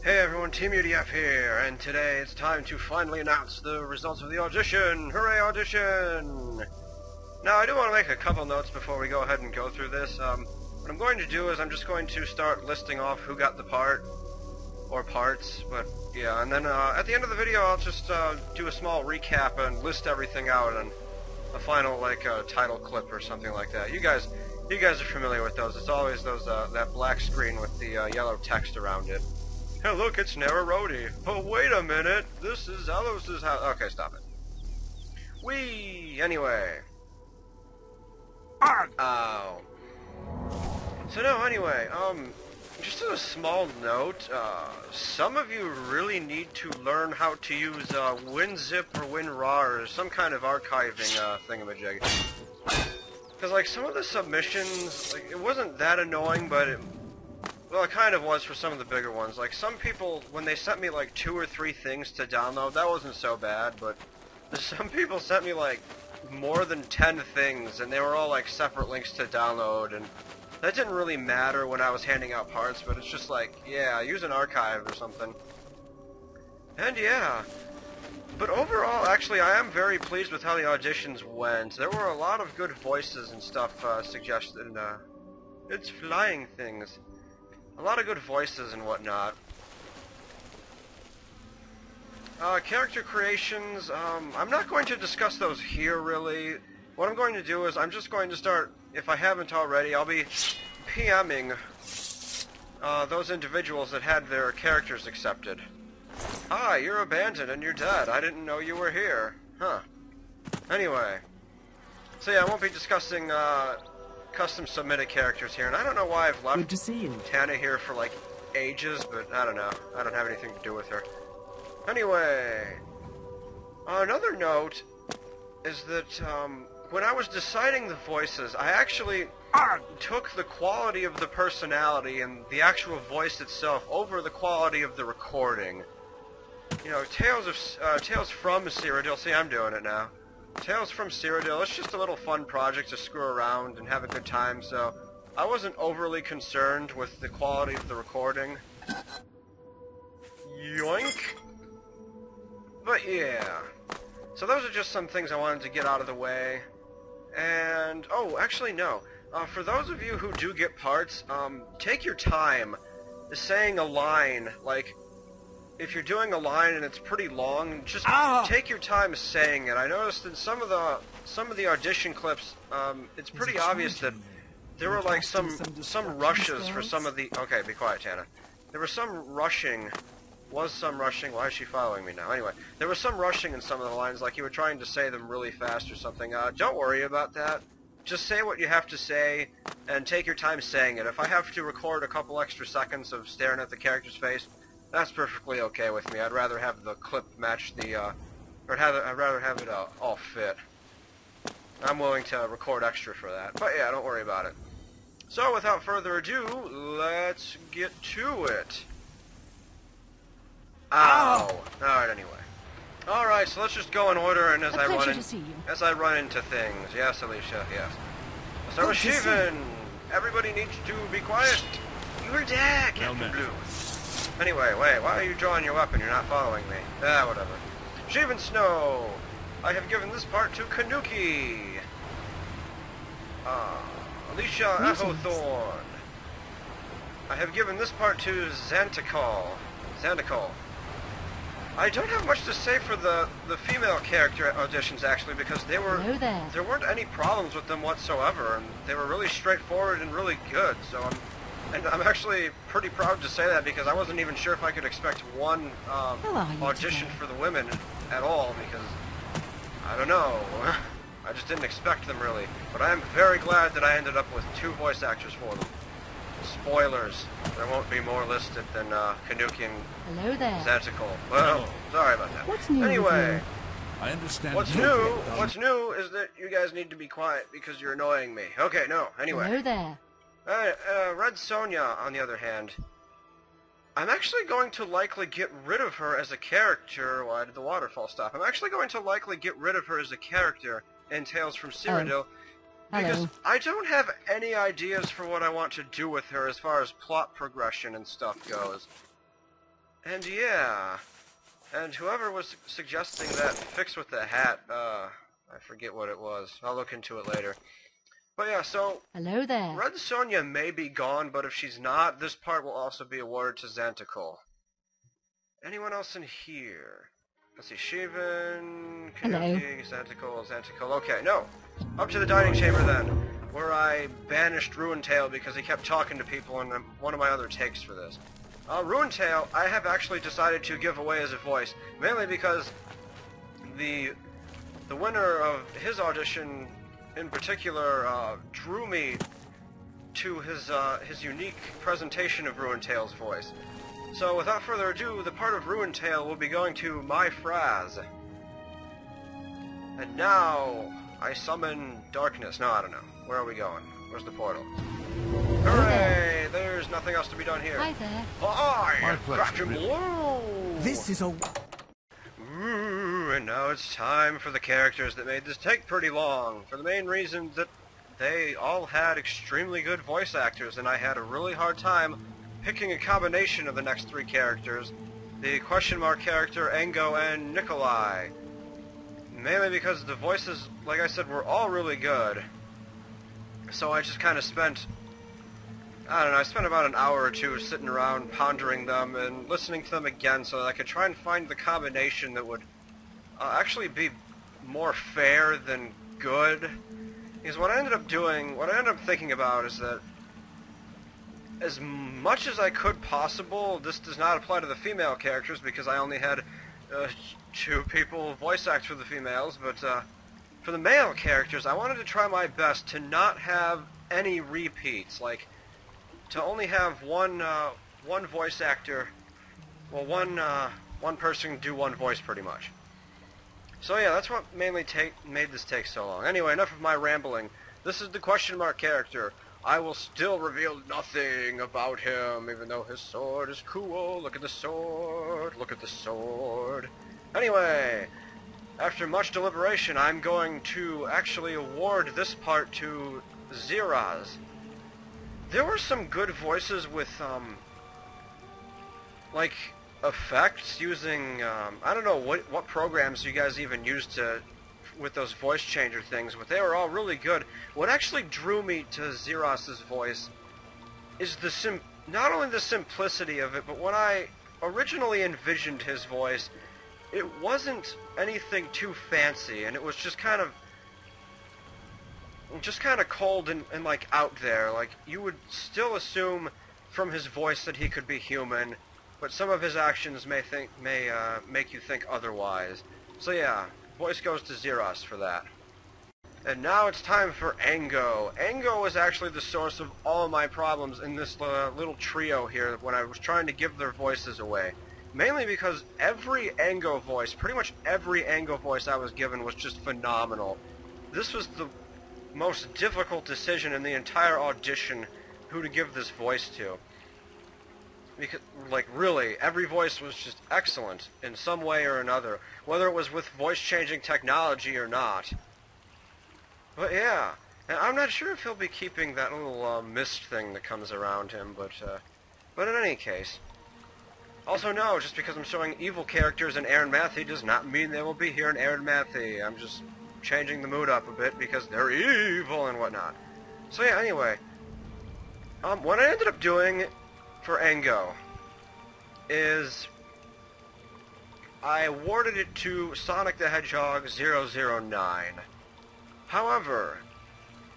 Hey everyone, Teamudf here, and today it's time to finally announce the results of the audition! Hooray, audition! Now, I do want to make a couple notes before we go ahead and go through this. What I'm going to do is I'm just going to start listing off who got the part, or parts, but yeah, and then at the end of the video I'll just do a small recap and list everything out and a final, like, title clip or something like that. You guys are familiar with those. It's always those, that black screen with the yellow text around it. Hey, look, it's Nora Rhodey. Oh, wait a minute. This is Allos's house. Okay, stop it. Anyway. Ow. So, no, anyway, just as a small note, some of you really need to learn how to use, WinZip or WinRAR or some kind of archiving, thingamajig. Because, like, some of the submissions, like, it wasn't that annoying, but well, it kind of was for some of the bigger ones. Like, some people, when they sent me, like, 2 or 3 things to download, that wasn't so bad, but some people sent me, like, more than 10 things, and they were all, like, separate links to download, and that didn't really matter when I was handing out parts, but it's just like, yeah, use an archive or something. And yeah. But overall, actually, I am very pleased with how the auditions went. There were a lot of good voices and stuff suggested, and, it's flying things. A lot of good voices and whatnot. Character creations, I'm not going to discuss those here, really. What I'm going to do is I'm just going to start, if I haven't already, I'll be PMing those individuals that had their characters accepted. Hi, you're abandoned and you're dead. I didn't know you were here. Huh. Anyway. So yeah, I won't be discussing, custom submitted characters here, and I don't know why I've left Good to see you. Tana here for like ages, but I don't know. I don't have anything to do with her. Anyway, another note is that when I was deciding the voices, I actually took the quality of the personality and the actual voice itself over the quality of the recording. You know, Tales from Cyrodiil. See, I'm doing it now. Tales from Cyrodiil, it's just a little fun project to screw around and have a good time, so I wasn't overly concerned with the quality of the recording. Yoink! But yeah. So those are just some things I wanted to get out of the way. And, oh, actually no. For those of you who do get parts, take your time saying a line, like, if you're doing a line and it's pretty long, just take your time saying it. I noticed in some of the audition clips, it's pretty obvious that there were like some rushes for some of the. Okay, be quiet, Tana. There was some rushing. Why is she following me now? Anyway, there was some rushing in some of the lines, like you were trying to say them really fast or something. Don't worry about that. Just say what you have to say, and take your time saying it. If I have to record a couple extra seconds of staring at the character's face, that's perfectly okay with me. I'd rather have the clip match the, I'd rather have it all fit. I'm willing to record extra for that. But yeah, don't worry about it. So, without further ado, let's get to it. Ow! Alright, anyway. Alright, so let's just go in order, and as I run into things. Yes, Allecia, yes. So, Shivan! Everybody needs to be quiet! You're dead, Captain Blue! Anyway, wait, why are you drawing your weapon? You're not following me. Whatever. Shivan Snow! I have given this part to Kanuki! Allecia Ehothorn! I have given this part to Xantical. I don't have much to say for the female character auditions, actually, because there weren't any problems with them whatsoever, and they were really straightforward and really good, so I'm actually pretty proud to say that, because I wasn't even sure if I could expect one audition for the women at all, because, I don't know, I just didn't expect them really. But I am very glad that I ended up with 2 voice actors for them. Spoilers, there won't be more listed than Kanuki and Xantical. Well, sorry about that. What's new anyway, I understand. What's new is that you guys need to be quiet because you're annoying me. Okay, no, anyway. Hello there. Red Sonia, on the other hand, I'm actually going to likely get rid of her as a character. Why did the waterfall stop? I'm actually going to likely get rid of her as a character in Tales from Cyrodiil, because I don't have any ideas for what I want to do with her as far as plot progression and stuff goes. And yeah, and whoever was suggesting that fix with the hat, I forget what it was. I'll look into it later. But yeah, so Hello there. Red Sonia may be gone, but if she's not, this part will also be awarded to Xantical. Anyone else in here? Let's see, Shivan, Kanuki, Xantical. Okay, no. Up to the dining chamber then, where I banished Ruintail because he kept talking to people in one of my other takes for this. Ruintail, I have actually decided to give away as a voice, mainly because the winner of his audition in particular drew me to his unique presentation of Ruintail's voice. So without further ado, the part of Ruintail will be going to MyFrazz. And now I summon darkness. No, I don't know. Where are we going? Where's the portal? Hooray! There's nothing else to be done here. Hi there. Hi! Captain Blue! This is a... Ooh, and now it's time for the characters that made this take pretty long. For the main reason that they all had extremely good voice actors, and I had a really hard time picking a combination of the next three characters. The question mark character, Engo, and Nikolai. Mainly because the voices, like I said, were all really good. So I just kind of spent... I don't know, I spent about an hour or two sitting around pondering them and listening to them again so that I could try and find the combination that would actually be more fair than good. Because what I ended up doing, what I ended up thinking about is that as much as I could possible, this does not apply to the female characters because I only had 2 people voice act for the females, but for the male characters I wanted to try my best to not have any repeats, like to only have one voice actor, well, one person do one voice pretty much. So yeah, that's what mainly made this take so long. Anyway, enough of my rambling. This is the question mark character. I will still reveal nothing about him, even though his sword is cool. Look at the sword. Look at the sword. Anyway, after much deliberation, I'm going to actually award this part to Zyrras. There were some good voices with, like, effects using, I don't know what programs you guys even used with those voice changer things, but they were all really good. What actually drew me to Zyrras' voice is not only the simplicity of it, but when I originally envisioned his voice, it wasn't anything too fancy, and it was just kind of cold and like out there. Like, you would still assume from his voice that he could be human, but some of his actions may make you think otherwise. So yeah, voice goes to Zyrras for that. And now it's time for Engo. Engo is actually the source of all my problems in this little trio here when I was trying to give their voices away. Mainly because every Engo voice, pretty much every Engo voice I was given was just phenomenal. This was the most difficult decision in the entire audition who to give this voice to. Because, like, really, every voice was just excellent in some way or another, whether it was with voice-changing technology or not. But yeah, and I'm not sure if he'll be keeping that little mist thing that comes around him, but in any case. Also, no, just because I'm showing evil characters in Aaron Mathy does not mean they will be here in Aaron Mathy. I'm just changing the mood up a bit because they're evil and whatnot. So yeah, anyway, what I ended up doing for Engo is I awarded it to Sonic the Hedgehog 009. However,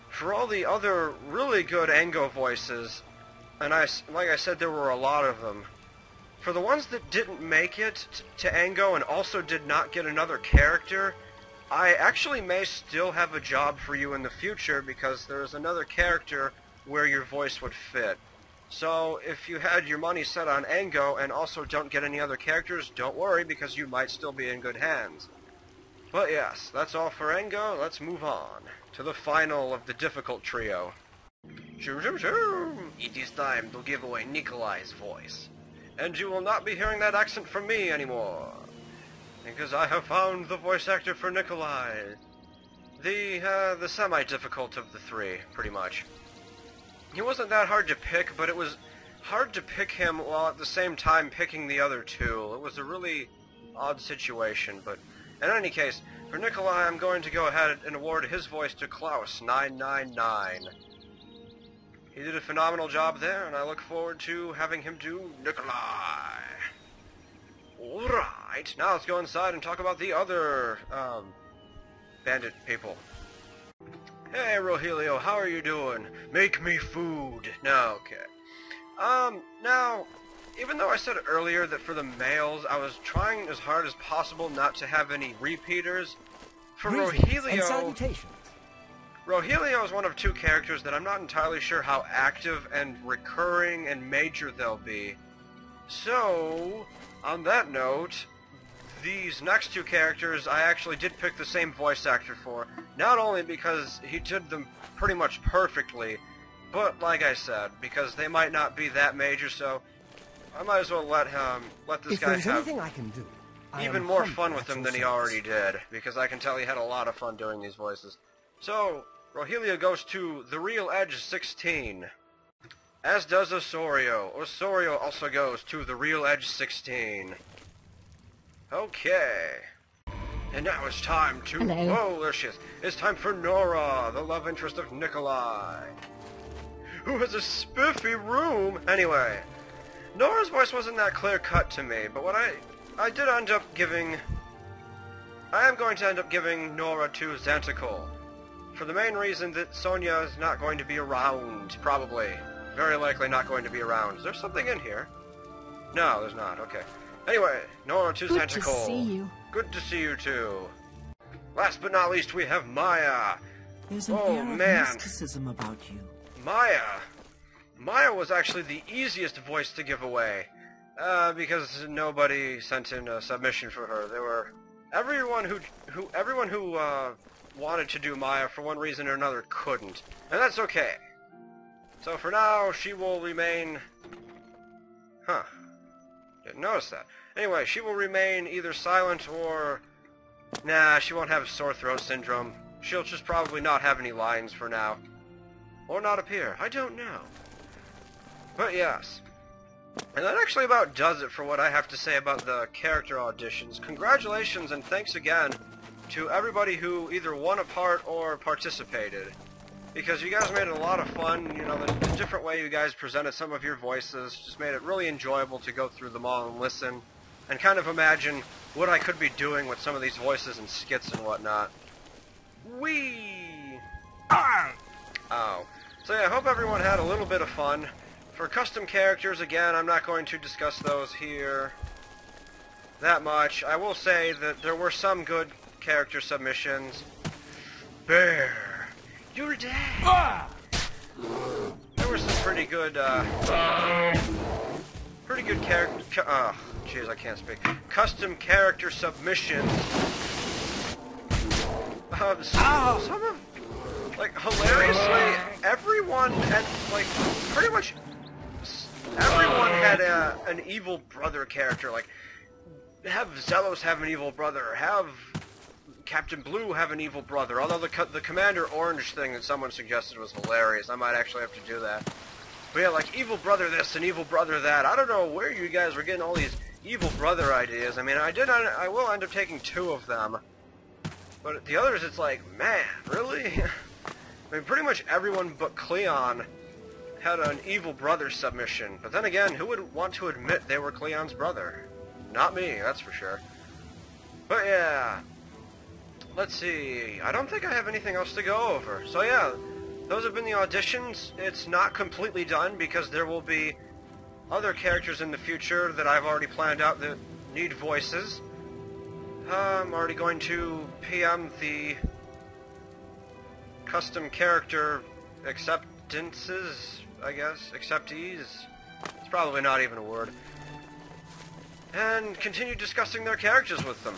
for all the other really good Engo voices, and like I said, there were a lot of them, for the ones that didn't make it to Engo and also did not get another character, I actually may still have a job for you in the future because there's another character where your voice would fit. So if you had your money set on Engo and also don't get any other characters, don't worry because you might still be in good hands. But yes, that's all for Engo. Let's move on to the final of the difficult trio. It is time to give away Nikolai's voice. And you will not be hearing that accent from me anymore. Because I have found the voice actor for Nikolai. The semi-difficult of the three, pretty much. He wasn't that hard to pick, but it was hard to pick him while at the same time picking the other two. It was a really odd situation, but in any case, for Nikolai, I'm going to go ahead and award his voice to Klaus999. He did a phenomenal job there, and I look forward to having him do Nikolai. Alright, now let's go inside and talk about the other, bandit people. Hey, Rogelio, how are you doing? Make me food. No, okay. Now, even though I said earlier that for the males, I was trying as hard as possible not to have any repeaters, for Rogelio... Rogelio is one of two characters that I'm not entirely sure how active and recurring and major they'll be. So, on that note, these next two characters I actually did pick the same voice actor for, not only because he did them pretty much perfectly, but like I said, because they might not be that major, so I might as well let this guy have even more fun with them than he already did, because I can tell he had a lot of fun doing these voices. So, Rogelio goes to The Real Edge 16, as does Osorio. Osorio also goes to The Real Edge 16. Okay. And now it's time to... Hello. Whoa, there she is. It's time for Nora, the love interest of Nikolai, who has a spiffy room. Anyway, Nora's voice wasn't that clear-cut to me, but what I did end up giving... I am going to end up giving Nora to Xantical, for the main reason that Sonia is not going to be around, probably. Very likely not going to be around. Is there something in here? No, there's not. Okay. Anyway, Nora to Xantical. Good to see you. Good to see you too. Last but not least, we have Maya. There's an air of mysticism about you. Maya was actually the easiest voice to give away, because nobody sent in a submission for her. There were everyone who wanted to do Maya for one reason or another couldn't, and that's okay. So for now, she will remain... Huh. Didn't notice that. Anyway, she will remain either silent or... Nah, she won't have sore throat syndrome. She'll just probably not have any lines for now. Or not appear. I don't know. But yes. And that actually about does it for what I have to say about the character auditions. Congratulations and thanks again to everybody who either won a part or participated. Because you guys made it a lot of fun. You know, the different way you guys presented some of your voices just made it really enjoyable to go through them all and listen. And kind of imagine what I could be doing with some of these voices and skits and whatnot. Whee! Oh. So yeah, I hope everyone had a little bit of fun. For custom characters, again, I'm not going to discuss those here that much. I will say that there were some good character submissions. Bear, you're dead! There were some pretty good character... jeez, I can't speak. Custom character submissions. Some of... Like, hilariously, everyone had, like, pretty much everyone had an evil brother character. Like, have Zelos have an evil brother, have Captain Blue have an evil brother, although the Commander Orange thing that someone suggested was hilarious. I might actually have to do that. But yeah, like, evil brother this and evil brother that. I don't know where you guys were getting all these evil brother ideas. I mean, I will end up taking 2 of them. But the others, it's like, man, really? I mean, pretty much everyone but Cleon had an evil brother submission. But then again, who would want to admit they were Cleon's brother? Not me, that's for sure. But yeah, let's see. I don't think I have anything else to go over. So yeah, those have been the auditions. It's not completely done because there will be other characters in the future that I've already planned out that need voices. I'm already going to PM the custom character acceptances, I guess. Acceptees? It's probably not even a word. And continue discussing their characters with them.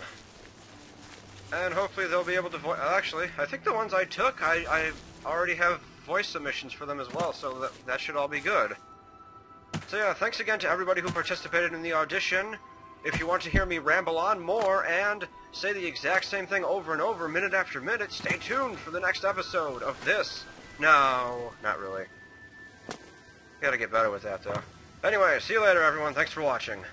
And hopefully they'll be able to voice... Actually, I think the ones I took, I already have voice submissions for them as well, so that should all be good. So yeah, thanks again to everybody who participated in the audition. If you want to hear me ramble on more and say the exact same thing over and over, minute after minute, stay tuned for the next episode of this. No, not really. Gotta get better with that, though. Anyway, see you later, everyone. Thanks for watching.